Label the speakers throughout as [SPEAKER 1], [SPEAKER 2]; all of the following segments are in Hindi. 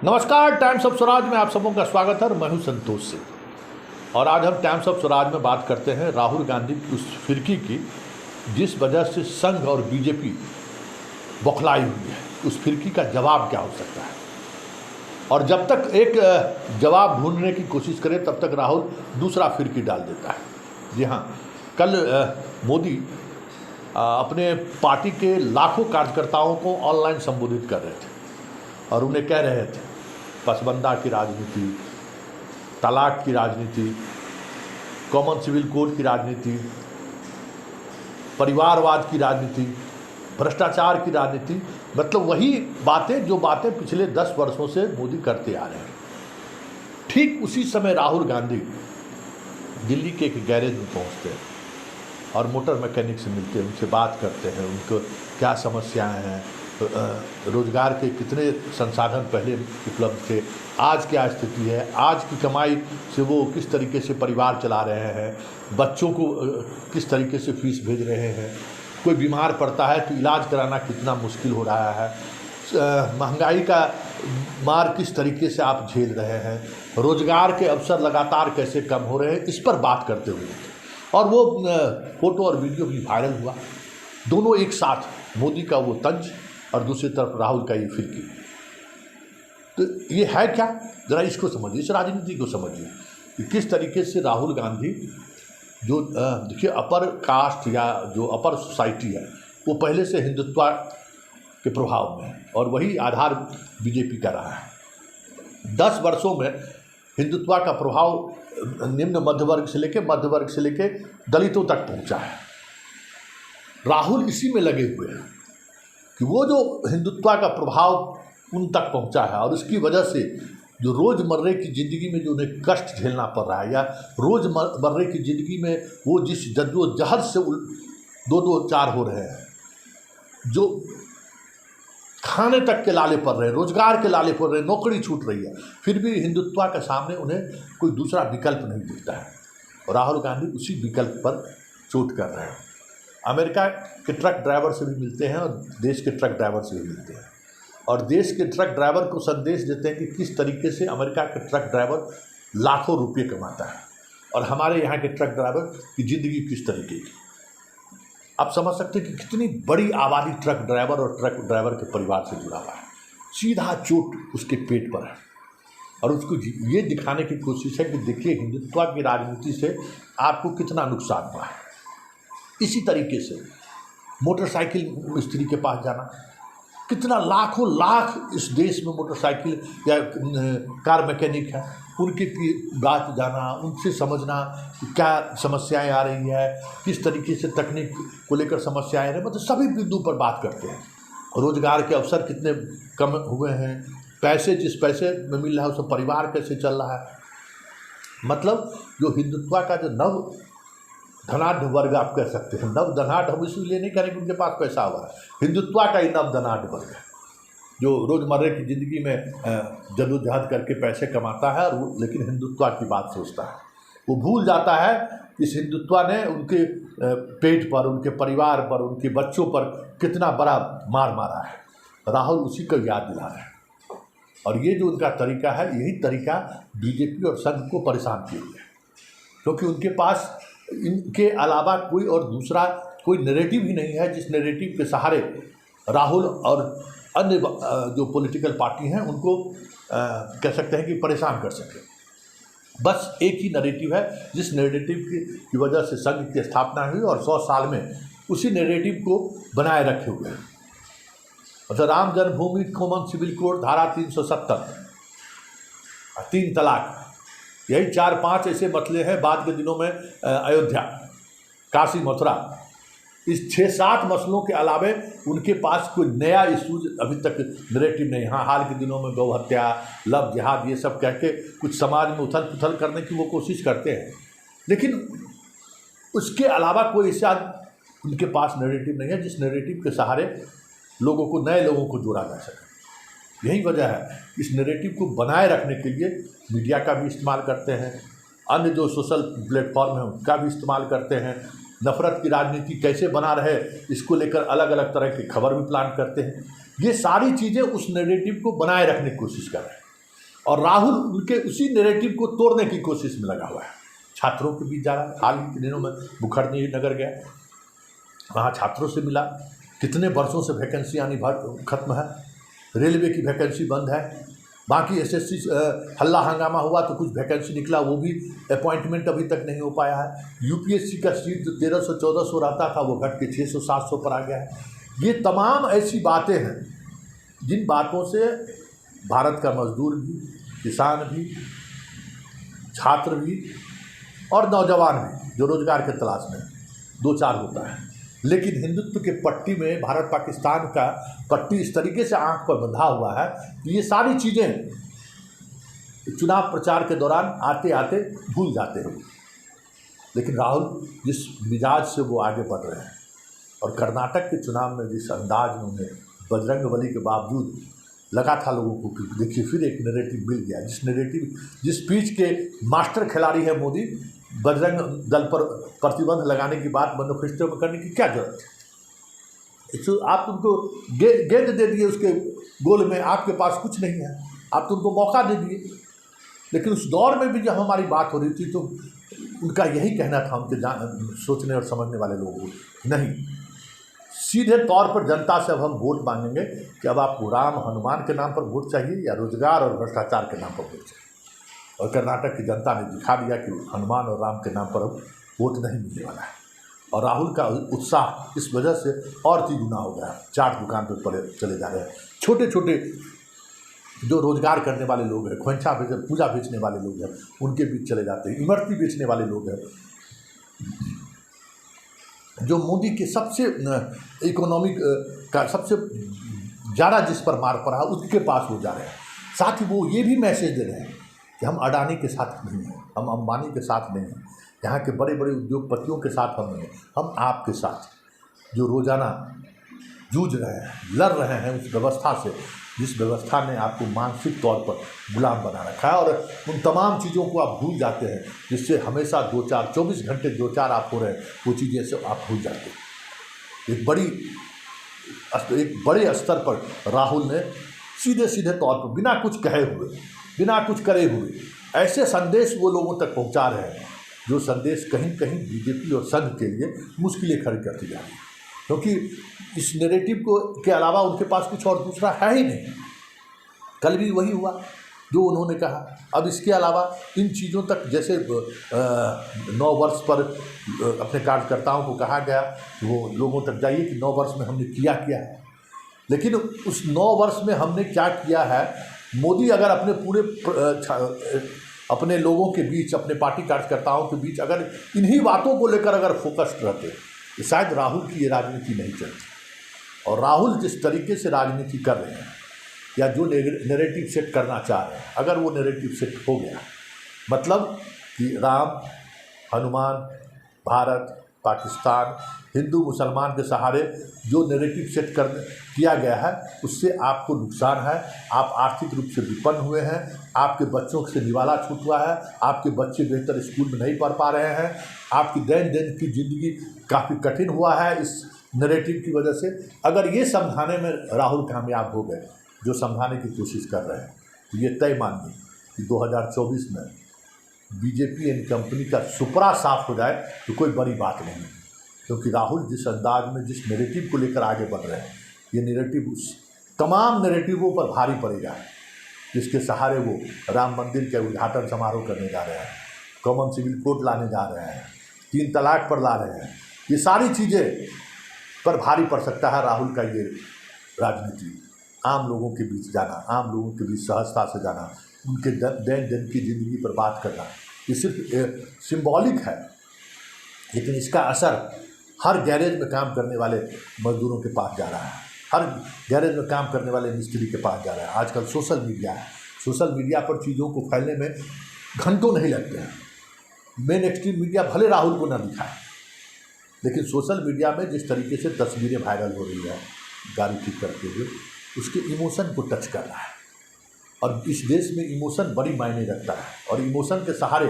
[SPEAKER 1] नमस्कार, टाइम्स ऑफ स्वराज में आप सबों का स्वागत है और मैं हूं संतोष सिंह। और आज हम टाइम्स ऑफ स्वराज में बात करते हैं राहुल गांधी की उस फिरकी की जिस वजह से संघ और बीजेपी बौखलाई हुई है। उस फिरकी का जवाब क्या हो सकता है, और जब तक एक जवाब ढूंढने की कोशिश करे तब तक राहुल दूसरा फिरकी डाल देता है। जी हाँ, कल मोदी अपने पार्टी के लाखों कार्यकर्ताओं को ऑनलाइन संबोधित कर रहे थे और उन्हें कह रहे थे पसबंदा की राजनीति, तलाक की राजनीति, कॉमन सिविल कोड की राजनीति, परिवारवाद की राजनीति, भ्रष्टाचार की राजनीति, मतलब वही बातें जो बातें पिछले 10 वर्षों से मोदी करते आ रहे हैं। ठीक उसी समय राहुल गांधी दिल्ली के एक गैरेज में पहुंचते हैं और मोटर मैकेनिक से मिलते हैं, उनसे बात करते हैं, उनको क्या समस्याएं हैं, रोजगार के कितने संसाधन पहले उपलब्ध थे, आज क्या स्थिति है, आज की कमाई से वो किस तरीके से परिवार चला रहे हैं, बच्चों को किस तरीके से फीस भेज रहे हैं, कोई बीमार पड़ता है तो इलाज कराना कितना मुश्किल हो रहा है, महंगाई का मार किस तरीके से आप झेल रहे हैं, रोजगार के अवसर लगातार कैसे कम हो रहे हैं, इस पर बात करते हुए। और वो फोटो और वीडियो भी वायरल हुआ, दोनों एक साथ, मोदी का वो तंज और दूसरी तरफ राहुल का ये फिरकी। तो ये है क्या, ज़रा इसको समझिए, इस राजनीति को समझिए कि किस तरीके से राहुल गांधी जो देखिए अपर कास्ट या जो अपर सोसाइटी है वो पहले से हिंदुत्व के प्रभाव में है और वही आधार बीजेपी का रहा है। 10 वर्षों में हिंदुत्व का प्रभाव निम्न मध्य वर्ग से लेके दलितों तक पहुंचा है। राहुल इसी में लगे हुए हैं कि वो जो हिंदुत्व का प्रभाव उन तक पहुंचा है और उसकी वजह से जो रोज़मर्रे की ज़िंदगी में जो उन्हें कष्ट झेलना पड़ रहा है या रोज़मर्रे की ज़िंदगी में वो जिस जद्दोजहद से दो चार हो रहे हैं, जो खाने तक के लाले पड़ रहे हैं, रोजगार के लाले पड़ रहे हैं, नौकरी छूट रही है, फिर भी हिंदुत्व के सामने उन्हें कोई दूसरा विकल्प नहीं दिखता है। और राहुल गांधी उसी विकल्प पर चोट कर रहे हैं। अमेरिका के ट्रक ड्राइवर से भी मिलते हैं और देश के ट्रक ड्राइवर से भी मिलते हैं और देश के ट्रक ड्राइवर को संदेश देते हैं कि किस तरीके से अमेरिका के ट्रक ड्राइवर लाखों रुपये कमाता है और हमारे यहाँ के ट्रक ड्राइवर की ज़िंदगी किस तरीके की। आप समझ सकते हैं कि कितनी बड़ी आबादी ट्रक ड्राइवर और ट्रक ड्राइवर के परिवार से जुड़ा हुआ है। सीधा चोट उसके पेट पर है और उसको ये दिखाने की कोशिश है कि देखिए हिंदुत्व की राजनीति से आपको कितना नुकसान हुआ है। इसी तरीके से मोटरसाइकिल मिस्त्री के पास जाना, कितना लाखों लाख इस देश में मोटरसाइकिल या कार मैकेनिक है, उनके बात जाना, उनसे समझना क्या समस्याएं आ रही है, किस तरीके से तकनीक को लेकर समस्याएं आ रही है, मतलब सभी बिंदु पर बात करते हैं। रोजगार के अवसर कितने कम हुए हैं, पैसे जिस पैसे में मिल रहा है उससे परिवार कैसे चल रहा है। मतलब जो हिंदुत्व का जो नव धनाढ़ वर्ग आप कह सकते हैं, नव धनाढ़ हम इसलिए नहीं करें कि उनके पास पैसा हुआ है, हिंदुत्व का ही नव धनाढ़ वर्ग है जो रोज़मर्रे की ज़िंदगी में जद्दोजहद करके पैसे कमाता है और लेकिन हिंदुत्व की बात सोचता है। वो भूल जाता है इस हिंदुत्व ने उनके पेट पर, उनके परिवार पर, उनके बच्चों पर कितना बड़ा मार मारा है। राहुल उसी को याद दिला रहे हैं और ये जो उनका तरीका है, यही तरीका बीजेपी और संघ को परेशान किए हुए है, क्योंकि उनके पास इनके अलावा कोई और दूसरा कोई नैरेटिव ही नहीं है जिस नैरेटिव के सहारे राहुल और अन्य जो पॉलिटिकल पार्टी हैं उनको कह सकते हैं कि परेशान कर सके। बस एक ही नैरेटिव है जिस नैरेटिव की वजह से संघ की स्थापना हुई और 100 साल में उसी नैरेटिव को बनाए रखे हुए हैं। मतलब राम जन्मभूमि, कॉमन सिविल कोड, धारा 370, 3 तलाक, यही 4-5 ऐसे मसले हैं। बाद के दिनों में अयोध्या, काशी, मथुरा, इस 6-7 मसलों के अलावे उनके पास कोई नया इशूज अभी तक नैरेटिव नहीं। हाँ, हाल के दिनों में गौ हत्या, लव जिहाद, ये सब कह के कुछ समाज में उथल पुथल करने की वो कोशिश करते हैं, लेकिन उसके अलावा कोई ऐसा उनके पास नैरेटिव नहीं है जिस नैरेटिव के सहारे लोगों को, नए लोगों को जोड़ा जा सके। यही वजह है इस नैरेटिव को बनाए रखने के लिए मीडिया का भी इस्तेमाल करते हैं, अन्य जो सोशल प्लेटफॉर्म है उनका भी इस्तेमाल करते हैं। नफरत की राजनीति कैसे बना रहे इसको लेकर अलग अलग तरह की खबर भी प्लान करते हैं। ये सारी चीज़ें उस नैरेटिव को बनाए रखने की कोशिश कर रहे हैं। और राहुल उनके उसी नैरेटिव को तोड़ने की कोशिश में लगा हुआ है। छात्रों के बीच जा रहा है। हाल ही के दिनों में मुखर्जी नगर गया, वहाँ छात्रों से मिला। कितने वर्षों से वैकेंसी आनी खत्म है, रेलवे की वैकेंसी बंद है, बाकी एसएससी हल्ला हंगामा हुआ तो कुछ वैकेंसी निकला, वो भी अपॉइंटमेंट अभी तक नहीं हो पाया है। यूपीएससी का सीट जो 1300-1400 रहता था वो घट के 600-700 पर आ गया है। ये तमाम ऐसी बातें हैं जिन बातों से भारत का मजदूर भी, किसान भी, छात्र भी और नौजवान भी जो रोजगार के तलाश में दो चार होता है। लेकिन हिंदुत्व के पट्टी में भारत पाकिस्तान का पट्टी इस तरीके से आंख पर बंधा हुआ है कि ये सारी चीज़ें चुनाव प्रचार के दौरान आते आते भूल जाते हैं। लेकिन राहुल जिस मिजाज से वो आगे बढ़ रहे हैं और कर्नाटक के चुनाव में जिस अंदाज में उन्हें बजरंगबली के बावजूद लगा था लोगों को कि देखिए फिर एक नैरेटिव मिल गया, जिस पीच के मास्टर खिलाड़ी है मोदी, बजरंग दल पर प्रतिबंध लगाने की बात मैनिफेस्टो में करने की क्या जरूरत है। तो आप उनको गेंद दे दिए उसके गोल में, आपके पास कुछ नहीं है, आप तो उनको मौका दे दिए। लेकिन उस दौर में भी जब हमारी बात हो रही थी तो उनका यही कहना था, उनके सोचने और समझने वाले लोगों को, नहीं सीधे तौर पर जनता से अब हम वोट मांगेंगे कि अब आपको राम हनुमान के नाम पर वोट चाहिए या रोजगार और भ्रष्टाचार के नाम पर वोट चाहिए। और कर्नाटक की जनता ने दिखा दिया कि हनुमान और राम के नाम पर अब वोट नहीं मिलने वाला है। और राहुल का उत्साह इस वजह से और 3 गुना हो गया। चाट दुकान पर पड़े चले जा रहे हैं, छोटे छोटे जो रोजगार करने वाले लोग हैं, खोंचा पूजा बेचने वाले लोग हैं, उनके बीच चले जाते हैं। इमरती बेचने वाले लोग हैं, जो मोदी के सबसे इकोनॉमिक का सबसे ज़्यादा जिस पर मार पड़ा उसके पास वो जा रहे हैं। साथ ही वो ये भी मैसेज दे रहे हैं कि हम अडानी के साथ नहीं हैं, हम अंबानी के साथ नहीं हैं, यहाँ के बड़े बड़े उद्योगपतियों के साथ हम नहीं हैं, हम आपके साथ जो रोज़ाना जूझ रहे हैं, लड़ रहे हैं उस व्यवस्था से, जिस व्यवस्था ने आपको मानसिक तौर पर गुलाम बना रखा है। और उन तमाम चीज़ों को आप भूल जाते हैं जिससे हमेशा 24 घंटे आप हो रहे हैं, वो चीज़ें से आप भूल जाते हैं। एक बड़े स्तर पर राहुल ने सीधे सीधे तौर पर बिना कुछ कहे हुए, बिना कुछ करे हुए ऐसे संदेश वो लोगों तक पहुंचा रहे हैं जो संदेश कहीं कहीं बीजेपी और संघ के लिए मुश्किलें खड़ी करती जा रही है, क्योंकि इस नैरेटिव को के अलावा उनके पास कुछ और दूसरा है ही नहीं। कल भी वही हुआ जो उन्होंने कहा। अब इसके अलावा इन चीज़ों तक, जैसे 9 वर्ष पर अपने कार्यकर्ताओं को कहा गया कि वो लोगों तक जाइए कि 9 वर्ष में हमने क्या किया है। लेकिन उस 9 वर्ष में हमने क्या किया है, मोदी अगर अपने पूरे अपने लोगों के बीच, अपने पार्टी कार्यकर्ताओं के बीच अगर इन्हीं बातों को लेकर अगर फोकस्ड रहते तो शायद राहुल की ये राजनीति नहीं चलती। और राहुल जिस तरीके से राजनीति कर रहे हैं या जो नैरेटिव सेट करना चाह रहे हैं, अगर वो नैरेटिव सेट हो गया, मतलब कि राम हनुमान, भारत पाकिस्तान, हिंदू मुसलमान के सहारे जो नैरेटिव सेट किया गया है, उससे आपको नुकसान है। आप आर्थिक रूप से विपन्न हुए हैं, आपके बच्चों से निवाला छूट हुआ है, आपके बच्चे बेहतर स्कूल में नहीं पढ़ पा रहे हैं, आपकी दैन की ज़िंदगी काफ़ी कठिन हुआ है इस नैरेटिव की वजह से। अगर ये समझाने में राहुल कामयाब हो गए, जो समझाने की कोशिश कर रहे हैं, तो ये तय मानिए कि 2024 में बीजेपी एंड कंपनी का सुपड़ा साफ हो जाए तो कोई बड़ी बात नहीं, क्योंकि राहुल जिस अंदाज में जिस नैरेटिव को लेकर आगे बढ़ रहे हैं, ये नैरेटिव उस तमाम नैरेटिवों पर भारी पड़ेगा जिसके सहारे वो राम मंदिर के उद्घाटन समारोह करने जा रहे हैं, कॉमन सिविल कोड लाने जा रहे हैं, 3 तलाक पर ला रहे हैं। ये सारी चीज़ें पर भारी पड़ सकता है राहुल का ये राजनीति। आम लोगों के बीच जाना, आम लोगों के बीच सहजता से जाना, उनके दिन की ज़िंदगी पर बात करना, ये सिर्फ सिंबॉलिक है, लेकिन इसका असर हर गैरेज में काम करने वाले मजदूरों के पास जा रहा है, हर गैरेज में काम करने वाले मिस्त्री के पास जा रहा है। आजकल सोशल मीडिया है, सोशल मीडिया पर चीज़ों को फैलने में घंटों नहीं लगते हैं। मेन एक्सट्रीम मीडिया भले राहुल को न दिखाए, लेकिन सोशल मीडिया में जिस तरीके से तस्वीरें वायरल हो रही है गाड़ी ठीक करते हुए, उसके इमोशन को टच कर रहा है। और इस देश में इमोशन बड़ी मायने रखता है, और इमोशन के सहारे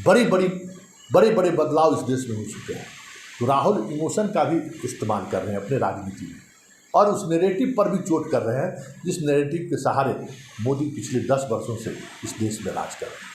[SPEAKER 1] बड़े बड़े बदलाव इस देश में हो चुके हैं। तो राहुल इमोशन का भी इस्तेमाल कर रहे हैं अपने राजनीति में। और उस नैरेटिव पर भी चोट कर रहे हैं जिस नैरेटिव के सहारे मोदी पिछले 10 वर्षों से इस देश में राज कर रहे हैं।